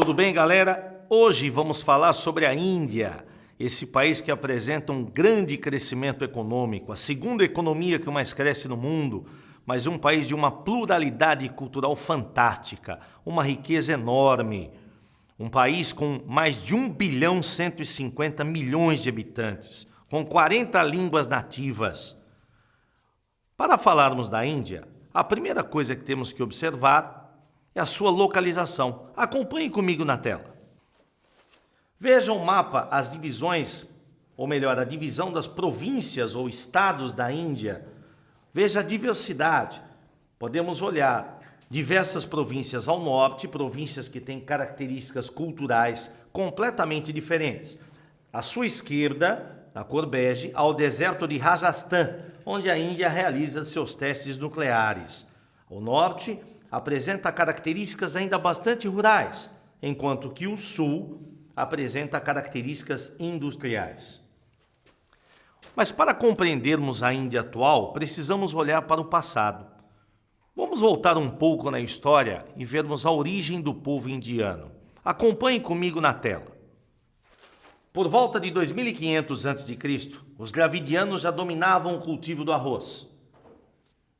Tudo bem, galera? Hoje vamos falar sobre a Índia, esse país que apresenta um grande crescimento econômico, a segunda economia que mais cresce no mundo, mas um país de uma pluralidade cultural fantástica, uma riqueza enorme. Um país com mais de 1,150 bilhão de habitantes, com 40 línguas nativas. Para falarmos da Índia, a primeira coisa que temos que observar é a sua localização. Acompanhe comigo na tela. Veja o mapa, as divisões, ou melhor, a divisão das províncias ou estados da Índia. Veja a diversidade. Podemos olhar diversas províncias ao norte, províncias que têm características culturais completamente diferentes. À sua esquerda, na cor bege, há o deserto de Rajasthan, onde a Índia realiza seus testes nucleares. Ao norte, apresenta características ainda bastante rurais, enquanto que o sul apresenta características industriais. Mas para compreendermos a Índia atual, precisamos olhar para o passado. Vamos voltar um pouco na história e vermos a origem do povo indiano. Acompanhe comigo na tela. Por volta de 2500 a.C., os dravidianos já dominavam o cultivo do arroz.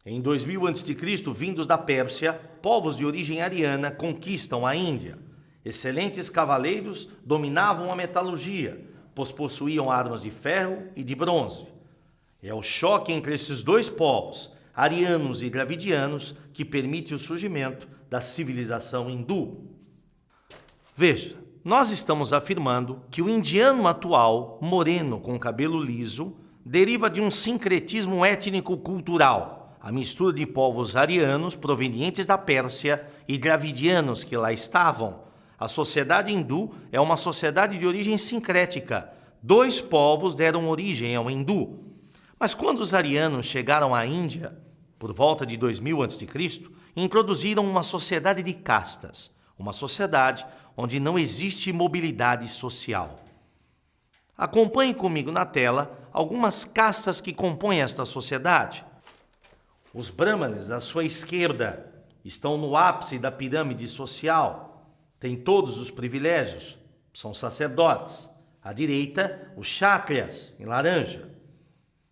Em 2000 a.C., vindos da Pérsia, povos de origem ariana conquistam a Índia. Excelentes cavaleiros dominavam a metalurgia, pois possuíam armas de ferro e de bronze. É o choque entre esses dois povos, arianos e dravidianos, que permite o surgimento da civilização hindu. Veja, nós estamos afirmando que o indiano atual, moreno com cabelo liso, deriva de um sincretismo étnico-cultural, a mistura de povos arianos provenientes da Pérsia e dravidianos que lá estavam. A sociedade hindu é uma sociedade de origem sincrética. Dois povos deram origem ao hindu. Mas quando os arianos chegaram à Índia, por volta de 2000 a.C., introduziram uma sociedade de castas, uma sociedade onde não existe mobilidade social. Acompanhe comigo na tela algumas castas que compõem esta sociedade. Os brahmanes, à sua esquerda, estão no ápice da pirâmide social, têm todos os privilégios, são sacerdotes. À direita, os kshatriyas, em laranja.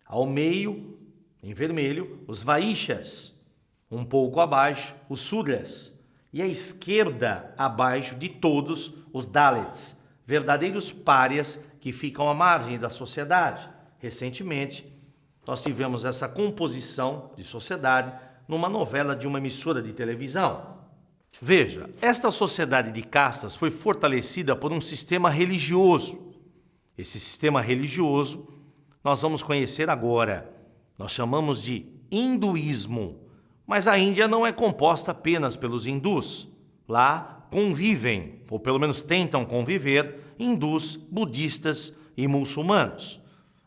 Ao meio, em vermelho, os vaixyas. Um pouco abaixo, os sudras. E à esquerda, abaixo de todos, os dalits, verdadeiros párias que ficam à margem da sociedade. Recentemente, nós tivemos essa composição de sociedade numa novela de uma emissora de televisão. Veja, esta sociedade de castas foi fortalecida por um sistema religioso. Esse sistema religioso nós vamos conhecer agora. Nós chamamos de hinduísmo. Mas a Índia não é composta apenas pelos hindus. Lá convivem, ou pelo menos tentam conviver, hindus, budistas e muçulmanos.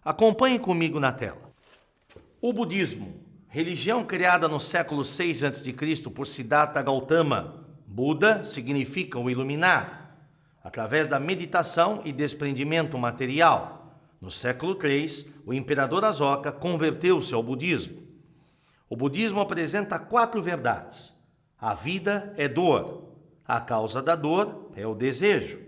Acompanhe comigo na tela. O budismo, religião criada no século 6 a.C. por Siddhartha Gautama. Buda significa o iluminado, através da meditação e desprendimento material. No século 3, o imperador Asoka converteu-se ao budismo. O budismo apresenta 4 verdades. A vida é dor. A causa da dor é o desejo.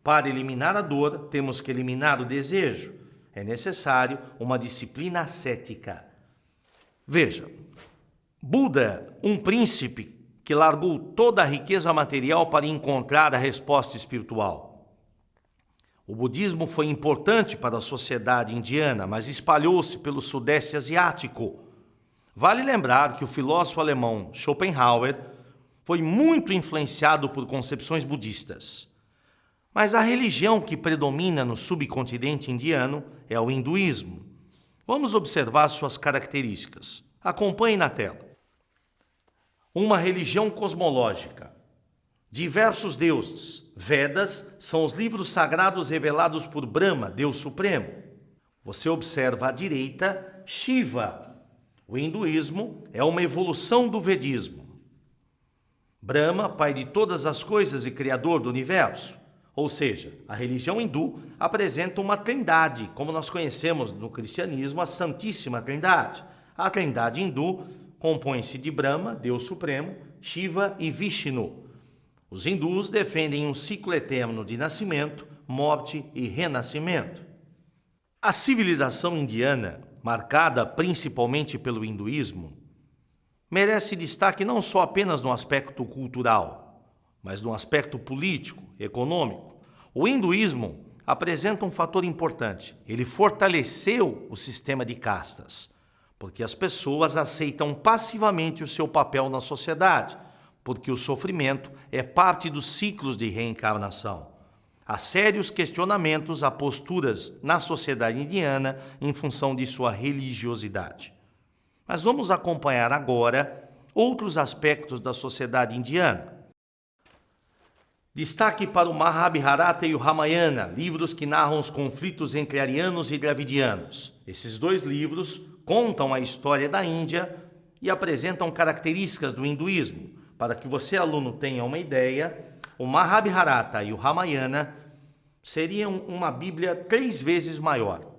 Para eliminar a dor, temos que eliminar o desejo. É necessário uma disciplina ascética. Veja, Buda, um príncipe que largou toda a riqueza material para encontrar a resposta espiritual. O budismo foi importante para a sociedade indiana, mas espalhou-se pelo sudeste asiático. Vale lembrar que o filósofo alemão Schopenhauer foi muito influenciado por concepções budistas. Mas a religião que predomina no subcontinente indiano é o hinduísmo. Vamos observar suas características. Acompanhe na tela. Uma religião cosmológica. Diversos deuses. Vedas são os livros sagrados revelados por Brahma, Deus Supremo. Você observa à direita Shiva. O hinduísmo é uma evolução do vedismo. Brahma, pai de todas as coisas e criador do universo. Ou seja, a religião hindu apresenta uma trindade, como nós conhecemos no cristianismo, a Santíssima Trindade. A trindade hindu compõe-se de Brahma, Deus Supremo, Shiva e Vishnu. Os hindus defendem um ciclo eterno de nascimento, morte e renascimento. A civilização indiana, marcada principalmente pelo hinduísmo, merece destaque não só apenas no aspecto cultural, mas no aspecto político, econômico. O hinduísmo apresenta um fator importante. Ele fortaleceu o sistema de castas, porque as pessoas aceitam passivamente o seu papel na sociedade, porque o sofrimento é parte dos ciclos de reencarnação. Há sérios questionamentos a posturas na sociedade indiana em função de sua religiosidade. Mas vamos acompanhar agora outros aspectos da sociedade indiana. Destaque para o Mahabharata e o Ramayana, livros que narram os conflitos entre arianos e dravidianos. Esses dois livros contam a história da Índia e apresentam características do hinduísmo. Para que você, aluno, tenha uma ideia, o Mahabharata e o Ramayana seriam uma Bíblia 3 vezes maior.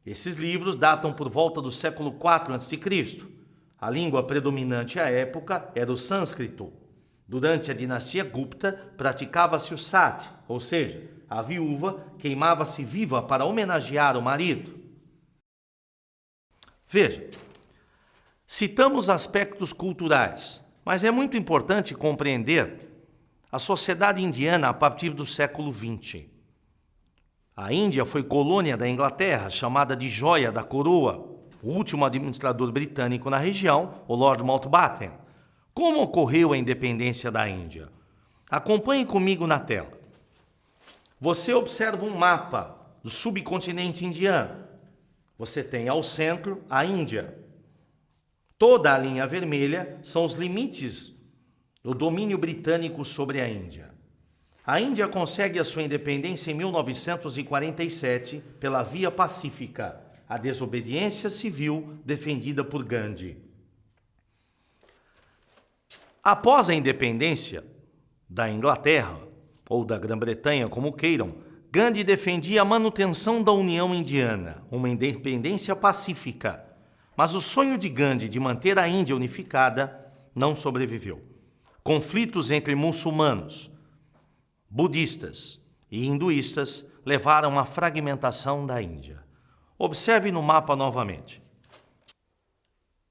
Esses livros datam por volta do século IV a.C. A língua predominante à época era o sânscrito. Durante a dinastia Gupta, praticava-se o sati, ou seja, a viúva queimava-se viva para homenagear o marido. Veja, citamos aspectos culturais, mas é muito importante compreender a sociedade indiana a partir do século XX. A Índia foi colônia da Inglaterra, chamada de Joia da Coroa. O último administrador britânico na região, o Lord Mountbatten. Como ocorreu a independência da Índia? Acompanhe comigo na tela. Você observa um mapa do subcontinente indiano. Você tem ao centro a Índia. Toda a linha vermelha são os limites do domínio britânico sobre a Índia. A Índia consegue a sua independência em 1947 pela via pacífica, a desobediência civil defendida por Gandhi. Após a independência da Inglaterra, ou da Grã-Bretanha, como queiram, Gandhi defendia a manutenção da União Indiana, uma independência pacífica. Mas o sonho de Gandhi de manter a Índia unificada não sobreviveu. Conflitos entre muçulmanos, budistas e hinduístas levaram à fragmentação da Índia. Observe no mapa novamente.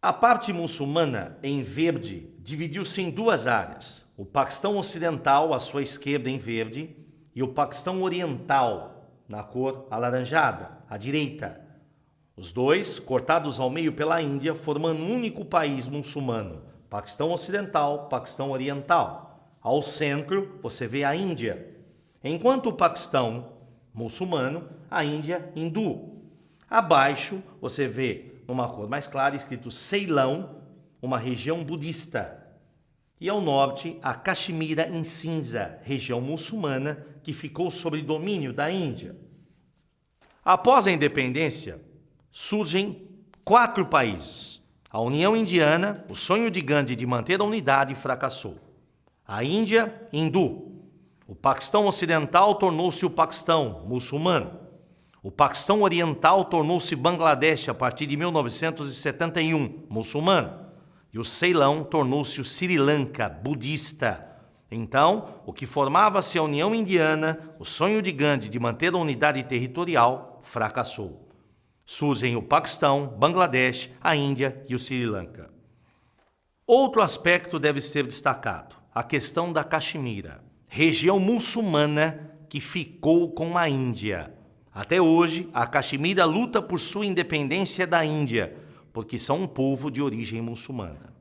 A parte muçulmana, em verde, dividiu-se em 2 áreas. O Paquistão Ocidental, à sua esquerda, em verde, e o Paquistão Oriental, na cor alaranjada, à direita. Os dois, cortados ao meio pela Índia, formando um único país muçulmano. Paquistão Ocidental, Paquistão Oriental. Ao centro, você vê a Índia. Enquanto o Paquistão muçulmano, a Índia hindu. Abaixo, você vê, numa cor mais clara, escrito Ceilão, uma região budista. E ao norte, a Caxemira em cinza, região muçulmana que ficou sob domínio da Índia. Após a independência, surgem 4 países. A União Indiana, o sonho de Gandhi de manter a unidade, fracassou. A Índia, hindu. O Paquistão Ocidental tornou-se o Paquistão muçulmano. O Paquistão Oriental tornou-se Bangladesh a partir de 1971, muçulmano. E o Ceilão tornou-se o Sri Lanka, budista. Então, o que formava-se a União Indiana, o sonho de Gandhi de manter a unidade territorial, fracassou. Surgem o Paquistão, Bangladesh, a Índia e o Sri Lanka. Outro aspecto deve ser destacado, a questão da Caxemira, região muçulmana que ficou com a Índia. Até hoje, a Caxemira luta por sua independência da Índia, porque são um povo de origem muçulmana.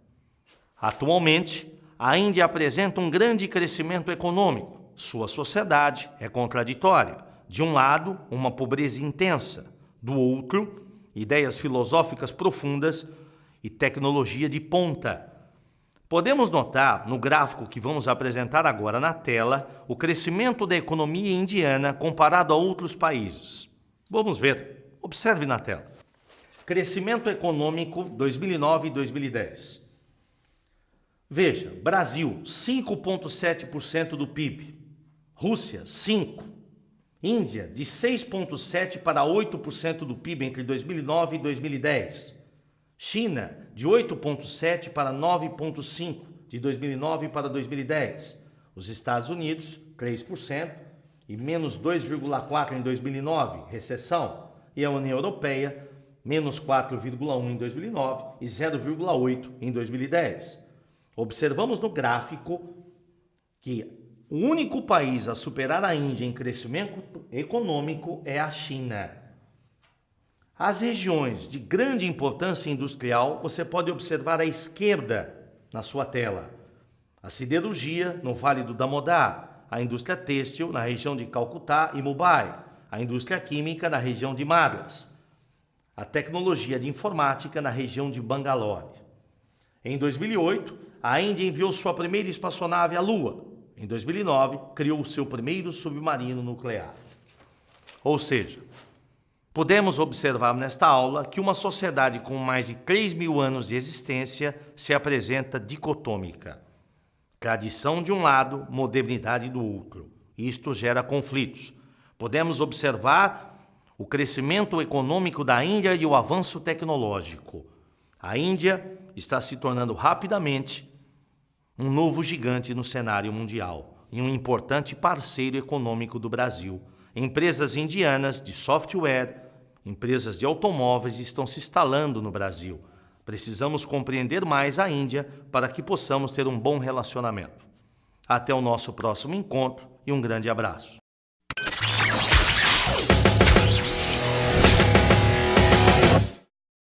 Atualmente, a Índia apresenta um grande crescimento econômico. Sua sociedade é contraditória. De um lado, uma pobreza intensa. Do outro, ideias filosóficas profundas e tecnologia de ponta. Podemos notar, no gráfico que vamos apresentar agora na tela, o crescimento da economia indiana comparado a outros países. Vamos ver. Observe na tela. Crescimento econômico 2009 e 2010. Veja, Brasil, 5,7% do PIB. Rússia, 5%. Índia, de 6,7% para 8% do PIB entre 2009 e 2010. China, de 8,7% para 9,5% de 2009 para 2010. Os Estados Unidos, 3%, e menos 2,4% em 2009, recessão. E a União Europeia, menos 4,1% em 2009 e 0,8% em 2010. Observamos no gráfico que o único país a superar a Índia em crescimento econômico é a China. As regiões de grande importância industrial você pode observar à esquerda na sua tela. A siderurgia no Vale do Damodar, a indústria têxtil na região de Calcutá e Mumbai, a indústria química na região de Madras, a tecnologia de informática na região de Bangalore. Em 2008, a Índia enviou sua primeira espaçonave à Lua. Em 2009, criou o seu primeiro submarino nuclear. Ou seja, podemos observar nesta aula que uma sociedade com mais de 3.000 anos de existência se apresenta dicotômica. Tradição de um lado, modernidade do outro. Isto gera conflitos. Podemos observar o crescimento econômico da Índia e o avanço tecnológico. A Índia está se tornando rapidamente um novo gigante no cenário mundial e um importante parceiro econômico do Brasil. Empresas indianas de software, empresas de automóveis estão se instalando no Brasil. Precisamos compreender mais a Índia para que possamos ter um bom relacionamento. Até o nosso próximo encontro e um grande abraço.